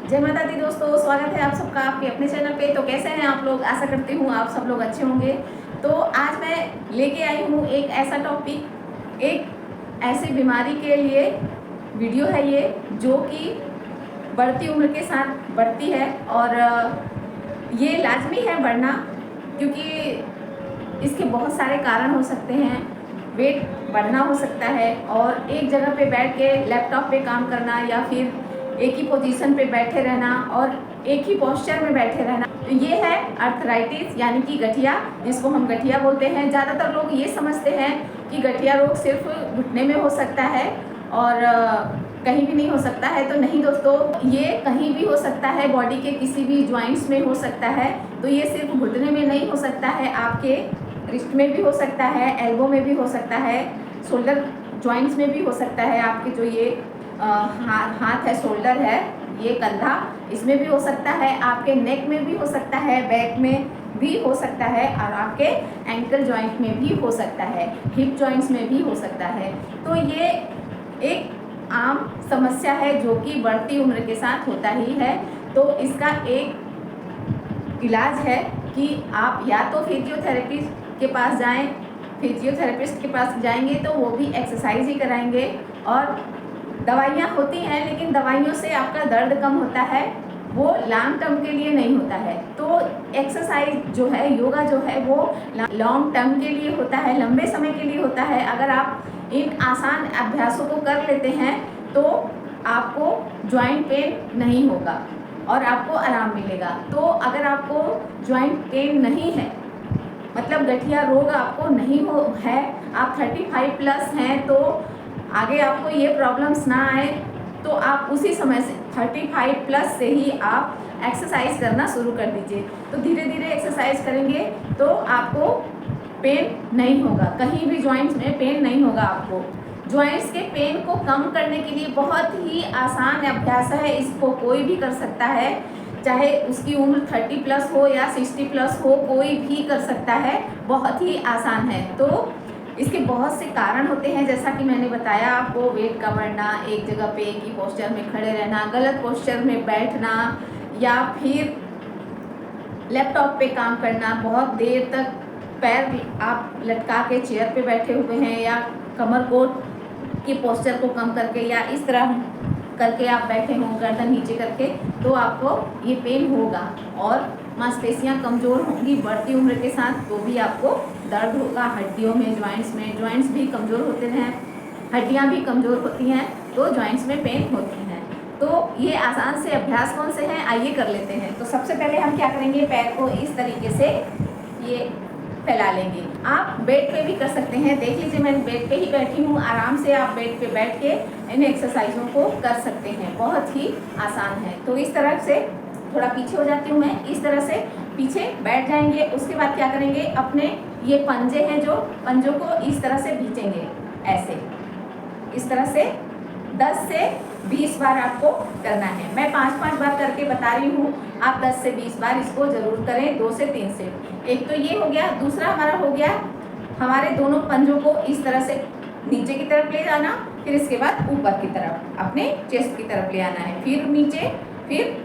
जय माता दी दोस्तों, स्वागत है आप सबका आपके अपने चैनल पे। तो कैसे हैं आप लोग? आशा करती हूँ आप सब लोग अच्छे होंगे। तो आज मैं लेके आई हूँ एक ऐसा टॉपिक, एक ऐसी बीमारी के लिए वीडियो है ये, जो कि बढ़ती उम्र के साथ बढ़ती है और ये लाजमी है बढ़ना, क्योंकि इसके बहुत सारे कारण हो सकते हैं। वेट बढ़ना हो सकता है और एक जगह पे बैठ के लैपटॉप पे काम करना या फिर एक ही पोजीशन पे बैठे रहना और एक ही पोस्चर में बैठे रहना, तो ये है अर्थराइटिस यानी कि गठिया, जिसको हम गठिया बोलते हैं। ज़्यादातर लोग ये समझते हैं कि गठिया रोग सिर्फ घुटने में हो सकता है और कहीं भी नहीं हो सकता है। तो नहीं दोस्तों, ये कहीं भी हो सकता है, बॉडी के किसी भी जॉइंट्स में हो सकता है। तो ये सिर्फ घुटने में नहीं हो सकता है, आपके रिस्ट में भी हो सकता है, एल्बो में भी हो सकता है, शोल्डर जॉइंट्स में भी हो सकता है। आपके जो ये हाथ है, शोल्डर है, ये कंधा, इसमें भी हो सकता है। आपके नेक में भी हो सकता है, बैक में भी हो सकता है और आपके एंकल जॉइंट में भी हो सकता है, हिप जॉइंट्स में भी हो सकता है। तो ये एक आम समस्या है जो कि बढ़ती उम्र के साथ होता ही है। तो इसका एक इलाज है कि आप या तो फिजियोथेरेपिस्ट के पास जाएं, फिजियोथेरेपिस्ट के पास जाएंगे तो वो भी एक्सरसाइज ही कराएंगे और दवाइयाँ होती हैं, लेकिन दवाइयों से आपका दर्द कम होता है, वो लॉन्ग टर्म के लिए नहीं होता है। तो एक्सरसाइज जो है, योगा जो है, वो लॉन्ग टर्म के लिए होता है, लंबे समय के लिए होता है। अगर आप इन आसान अभ्यासों को कर लेते हैं तो आपको जॉइंट पेन नहीं होगा और आपको आराम मिलेगा। तो अगर आपको जॉइंट पेन नहीं है, मतलब गठिया रोग आपको नहीं हो है, आप 35 प्लस हैं, तो आगे आपको ये प्रॉब्लम्स ना आए, तो आप उसी समय से 35 प्लस से ही आप एक्सरसाइज करना शुरू कर दीजिए। तो धीरे धीरे एक्सरसाइज करेंगे तो आपको पेन नहीं होगा, कहीं भी जॉइंट्स में पेन नहीं होगा आपको। जॉइंट्स के पेन को कम करने के लिए बहुत ही आसान अभ्यास है, इसको कोई भी कर सकता है, चाहे उसकी उम्र 30 प्लस हो या 60 प्लस हो, कोई भी कर सकता है, बहुत ही आसान है। तो इसके बहुत से कारण होते हैं, जैसा कि मैंने बताया आपको, वेट का बढ़ना, एक जगह पे एक ही पोस्चर में खड़े रहना, गलत पोस्चर में बैठना, या फिर लैपटॉप पे काम करना, बहुत देर तक पैर आप लटका के चेयर पे बैठे हुए हैं, या कमर को के पोस्चर को कम करके या इस तरह करके आप बैठे हों गर्दन नीचे करके, तो आपको ये पेन होगा और मांसपेशियां कमज़ोर होंगी बढ़ती उम्र के साथ, तो भी आपको दर्द होगा हड्डियों में, जॉइंट्स भी कमज़ोर होते हैं, हड्डियां भी कमज़ोर होती हैं, तो जॉइंट्स में पेन होती हैं। तो ये आसान से अभ्यास कौन से हैं, आइए कर लेते हैं। तो सबसे पहले हम क्या करेंगे, पैर को इस तरीके से ये फैला लेंगे। आप बेड पे भी कर सकते हैं, देख लीजिए मैं बेड पे ही बैठी हूँ, आराम से आप बेड पे बैठ के इन एक्सरसाइजों को कर सकते हैं, बहुत ही आसान है। तो इस तरह से थोड़ा पीछे हो जाती हूँ मैं, इस तरह से पीछे बैठ जाएंगे। उसके बाद क्या करेंगे, अपने ये पंजे हैं, जो पंजों को इस तरह से खींचेंगे, ऐसे इस तरह से 10 से 20 बार आपको करना है। मैं 5-5 बार करके बता रही हूँ, आप 10 से 20 बार इसको ज़रूर करें, 2 से 3 से। एक तो ये हो गया, दूसरा हमारा हो गया, हमारे दोनों पंजों को इस तरह से नीचे की तरफ ले जाना, फिर इसके बाद ऊपर की तरफ अपने चेस्ट की तरफ ले आना है, फिर नीचे, फिर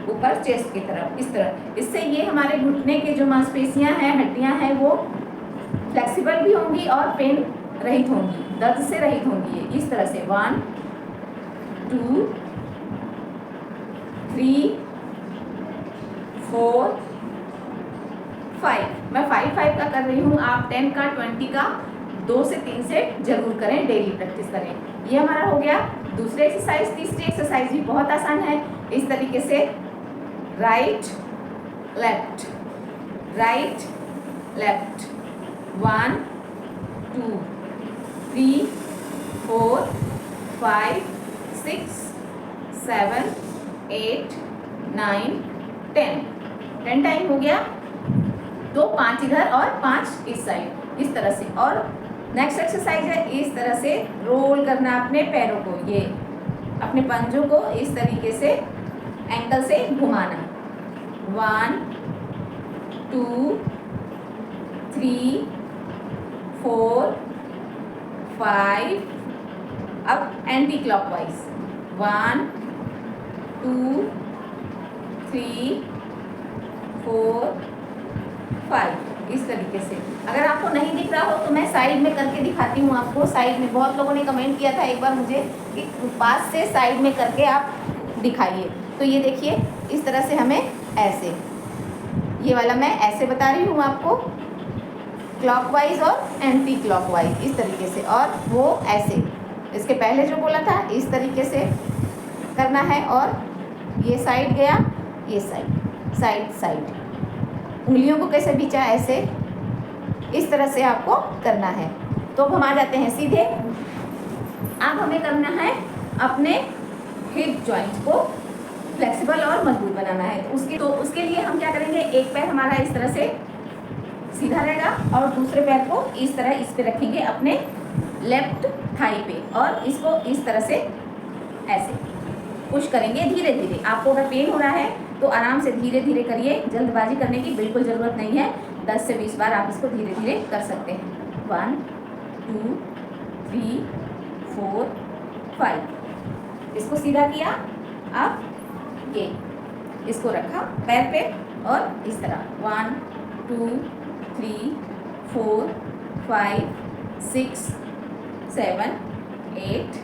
ऊपर चेस्ट की तरफ, इस तरह। इससे ये हमारे घुटने के जो मांसपेशियाँ हैं, हड्डियाँ हैं, वो फ्लेक्सिबल भी होंगी और पेन रहित होंगी, दर्द से रहित होंगी। इस तरह से 1 2 3 4 5, मैं 5 का कर रही हूँ, आप 10 का 20 का 2 से 3 सेट जरूर करें, डेली प्रैक्टिस करें। ये हमारा हो गया दूसरी एक्सरसाइज। तीसरी एक्सरसाइज भी बहुत आसान है, इस तरीके से right left, right left, 1 2 3 4 5 6 7 8 9 10 time हो गया। तो 5 इधर और 5 इस साइड, इस तरह से। और नेक्स्ट एक्सरसाइज है, इस तरह से रोल करना अपने पैरों को, ये अपने पंजों को इस तरीके से एंकल से घुमाना। 1 2 3 4 5, अब एंटी क्लॉकवाइज, 1 2 3 4 5, इस तरीके से। अगर आपको नहीं दिख रहा हो तो मैं साइड में करके दिखाती हूँ आपको। साइड में बहुत लोगों ने कमेंट किया था एक बार मुझे कि पास से साइड में करके आप दिखाइए। तो ये देखिए इस तरह से हमें ऐसे, ये वाला मैं ऐसे बता रही हूँ आपको, क्लॉकवाइज और एंटी क्लॉकवाइज इस तरीके से, और वो ऐसे, इसके पहले जो बोला था इस तरीके से करना है। और ये साइड गया, ये साइड, साइड साइड, उंगलियों को कैसे बिछा ऐसे, इस तरह से आपको करना है। तो अब हम आ जाते हैं सीधे। अब हमें करना है अपने हिप जॉइंट्स को फ्लेक्सिबल और मजबूत बनाना है। तो उसके लिए हम क्या करेंगे, एक पैर हमारा इस तरह से सीधा रहेगा और दूसरे पैर को इस तरह इस पे रखेंगे अपने लेफ्ट थाई पे, और इसको इस तरह से ऐसे पुश करेंगे धीरे धीरे। आपको अगर पेन हो रहा है तो आराम से धीरे धीरे करिए, जल्दबाजी करने की बिल्कुल ज़रूरत नहीं है। 10 से 20 बार आप इसको धीरे धीरे कर सकते हैं। 1 2 3 4 5, इसको सीधा किया। अब ये इसको रखा पैर पे और इस तरह 1 2 3 4 5 6 7 8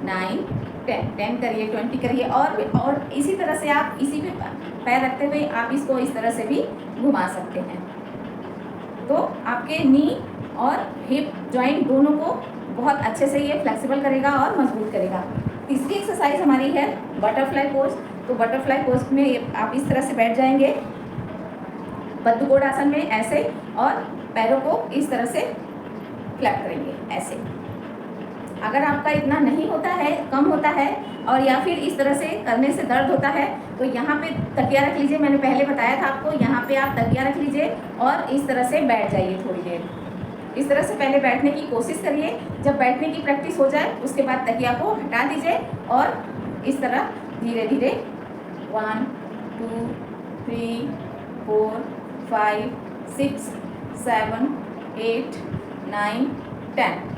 9 10 करिए, 20 करिए। और इसी तरह से आप इसी पे पैर रखते हुए आप इसको इस तरह से भी घुमा सकते हैं। तो आपके नी और हिप जॉइंट दोनों को बहुत अच्छे से ये फ्लेक्सिबल करेगा और मजबूत करेगा। तीसरी एक्सरसाइज हमारी है बटरफ्लाई पोज। तो बटरफ्लाई पोज में आप इस तरह से बैठ जाएंगे बद्धकोण आसन में ऐसे, और पैरों को इस तरह से फ्लैप करेंगे ऐसे। अगर आपका इतना नहीं होता है, कम होता है, और या फिर इस तरह से करने से दर्द होता है, तो यहाँ पे तकिया रख लीजिए। मैंने पहले बताया था आपको, यहाँ पे आप तकिया रख लीजिए और इस तरह से बैठ जाइए थोड़ी देर। इस तरह से पहले बैठने की कोशिश करिए। जब बैठने की प्रैक्टिस हो जाए उसके बाद तकिया को हटा दीजिए और इस तरह धीरे धीरे 1 2 3 4 5 6 7 8 9 10,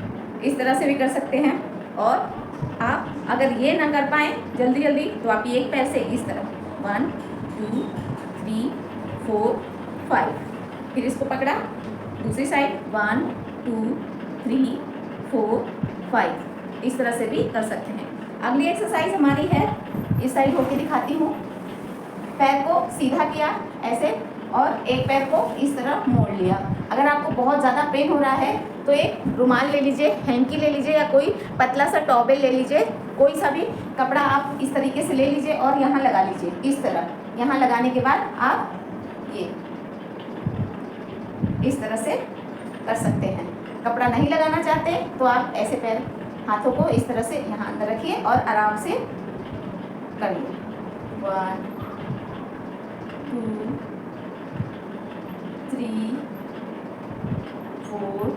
इस तरह से भी कर सकते हैं। और आप अगर ये ना कर पाएँ जल्दी जल्दी तो आप एक पैर से इस तरह 1 2 3 4 5, फिर इसको पकड़ा, दूसरी साइड 1 2 3 4 5, इस तरह से भी कर सकते हैं। अगली एक्सरसाइज हमारी है, इस साइड होके दिखाती हूँ। पैर को सीधा किया ऐसे और एक पैर को इस तरह मोड़ लिया। अगर आपको बहुत ज़्यादा पेन हो रहा है तो एक रुमाल ले लीजिए, हैंकी ले लीजिए, या कोई पतला सा टॉवेल ले लीजिए, कोई सा भी कपड़ा आप इस तरीके से ले लीजिए और यहाँ लगा लीजिए इस तरह। यहाँ लगाने के बाद आप ये इस तरह से कर सकते हैं। कपड़ा नहीं लगाना चाहते तो आप ऐसे पैर हाथों को इस तरह से यहाँ अंदर रखिए और आराम से करिए। 1 2 3 4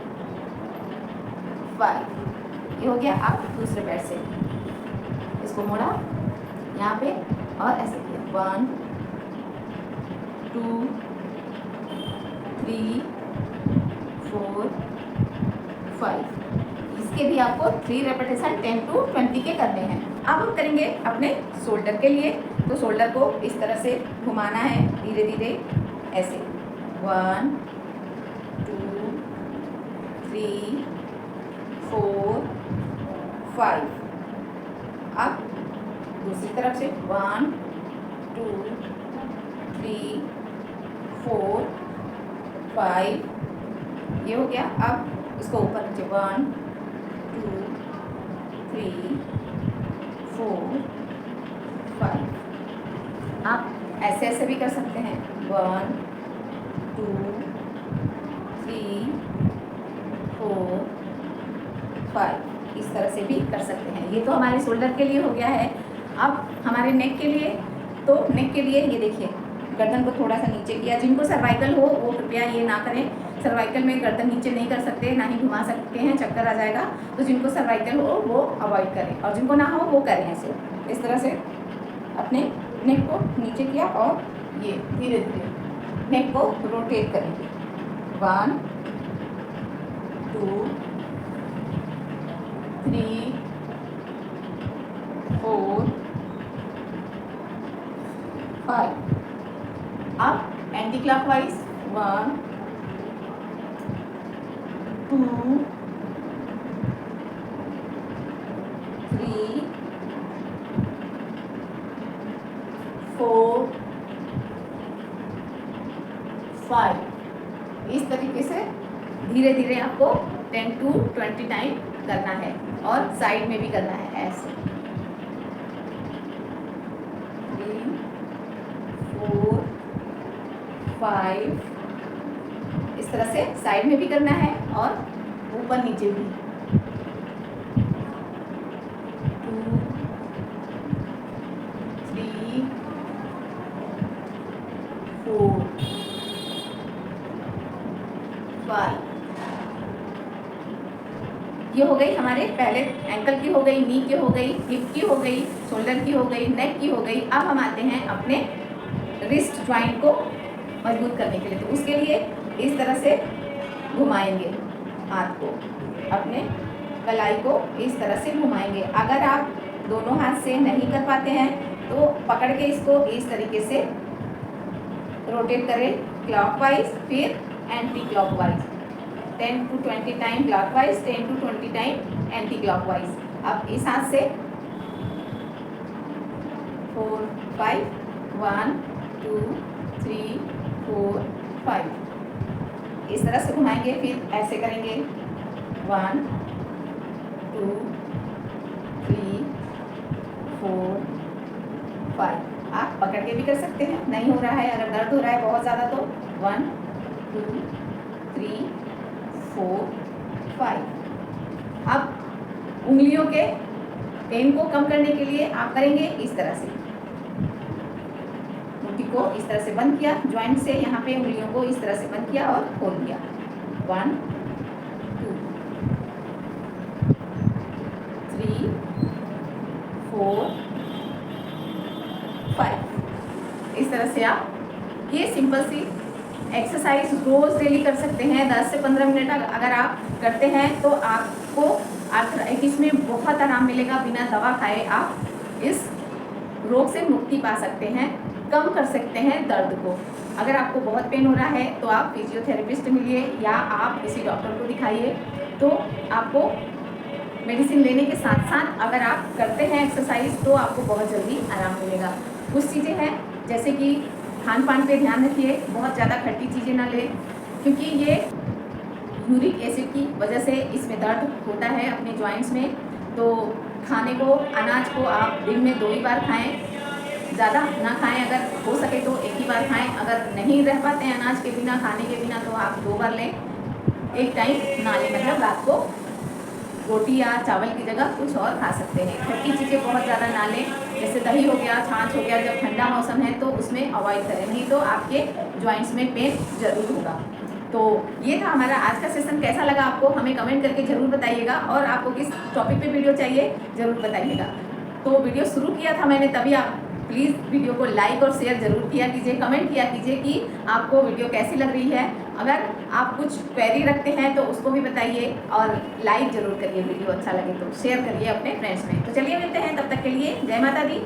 5, ये हो गया। आप दूसरे पैर से इसको मोड़ा यहाँ पे और ऐसे किया 1 2 3 4 5, इसके भी आपको 3 रेपिटेशन 10 to 20 के करने हैं। अब हम करेंगे अपने शोल्डर के लिए। तो शोल्डर को इस तरह से घुमाना है धीरे धीरे ऐसे 1 2 3 4 5। अब दूसरी तरफ से 1 2 3 4 5, ये हो गया। अब इसको ऊपर नीचे 1 2 3 4 5। आप ऐसे ऐसे भी कर सकते हैं 1 2 3 4 5, इस तरह से भी कर सकते हैं। ये तो हमारे शोल्डर के लिए हो गया है। अब हमारे नेक के लिए, तो नेक के लिए ये देखिए गर्दन को थोड़ा सा नीचे किया। जिनको सर्वाइकल हो वो कृपया ये ना करें। सर्वाइकल में गर्दन नीचे नहीं कर सकते, ना ही घुमा सकते हैं, चक्कर आ जाएगा। तो जिनको सर्वाइकल हो वो अवॉइड करें, और जिनको ना हो वो करें ऐसे। इस तरह से अपने नेक को नीचे किया और ये धीरे धीरे नेक को रोटेट करेंगे 1 2 3 4 5। अब एंटी क्लॉकवाइज 1 2 3 4 5। इस तरीके से धीरे धीरे आपको 10 to 20 टाइम करना है और साइड में भी करना है ऐसे 3 4 5। इस तरह से साइड में भी करना है और ऊपर नीचे भी 2 3 4 5। ये हो गई हमारे पहले एंकल की हो गई, नी की हो गई, हिप की हो गई, शोल्डर की हो गई, नेक की हो गई। अब हम आते हैं अपने रिस्ट ज्वाइंट को मजबूत करने के लिए। तो उसके लिए इस तरह से घुमाएंगे हाथ को, अपने कलाई को इस तरह से घुमाएंगे। अगर आप दोनों हाथ से नहीं कर पाते हैं तो पकड़ के इसको इस तरीके से रोटेट करें क्लॉकवाइज, फिर anti clockwise. 10 to 20 time clockwise, 10 to 20 time anti clockwise. अब इस हाथ से 4 5 1 2 3 4 5 इस तरह से घुमाएंगे। फिर ऐसे करेंगे 1 2 3 4 5। आप पकड़ के भी कर सकते हैं, नहीं हो रहा है, अगर दर्द हो रहा है बहुत ज़्यादा तो 1 2 3 4 5। अब उंगलियों के पेन को कम करने के लिए आप करेंगे इस तरह से, मुट्ठी को इस तरह से बंद किया, ज्वाइंट से यहाँ पे उंगलियों को इस तरह से बंद किया और खोल दिया 1 2 3 4 5। इस तरह से आप ये सिंपल सी एक्सरसाइज रोज़ डेली कर सकते हैं। 10 से 15 मिनट अगर आप करते हैं तो आपको आर्थराइटिस में बहुत आराम मिलेगा। बिना दवा खाए आप इस रोग से मुक्ति पा सकते हैं, कम कर सकते हैं दर्द को। अगर आपको बहुत पेन हो रहा है तो आप फिजियोथेरेपिस्ट मिलिए या आप किसी डॉक्टर को दिखाइए। तो आपको मेडिसिन लेने के साथ साथ अगर आप करते हैं एक्सरसाइज तो आपको बहुत जल्दी आराम मिलेगा। कुछ चीज़ें हैं जैसे कि खान पान पे ध्यान रखिए, बहुत ज़्यादा खट्टी चीज़ें ना लें, क्योंकि ये यूरिक एसिड की वजह से इसमें दर्द होता है अपने जॉइंट्स में। तो खाने को, अनाज को आप दिन में 2 ही बार खाएं, ज़्यादा ना खाएं। अगर हो सके तो 1 ही बार खाएं। अगर नहीं रह पाते हैं अनाज के बिना, खाने के बिना, तो आप 2 बार लें। एक टाइम ना लें, मतलब रात को रोटी या चावल की जगह कुछ और खा सकते हैं। खट्टी चीज़ें बहुत ज़्यादा ना लें, जैसे दही हो गया, छाछ हो गया। जब ठंडा मौसम है तो उसमें अवॉइड करें, नहीं तो आपके जॉइंट्स में पेन जरूर होगा। तो ये था हमारा आज का सेशन। कैसा लगा आपको हमें कमेंट करके ज़रूर बताइएगा, और आपको किस टॉपिक पे वीडियो चाहिए ज़रूर बताइएगा। तो वीडियो शुरू किया था मैंने, तभी आप प्लीज़ वीडियो को लाइक और शेयर ज़रूर किया कीजिए, कमेंट किया कीजिए कि आपको वीडियो कैसी लग रही है। अगर आप कुछ क्वेरी रखते हैं तो उसको भी बताइए, और लाइक ज़रूर करिए, वीडियो अच्छा लगे तो शेयर करिए अपने फ्रेंड्स में। तो चलिए मिलते हैं, तब तक के लिए जय माता दी।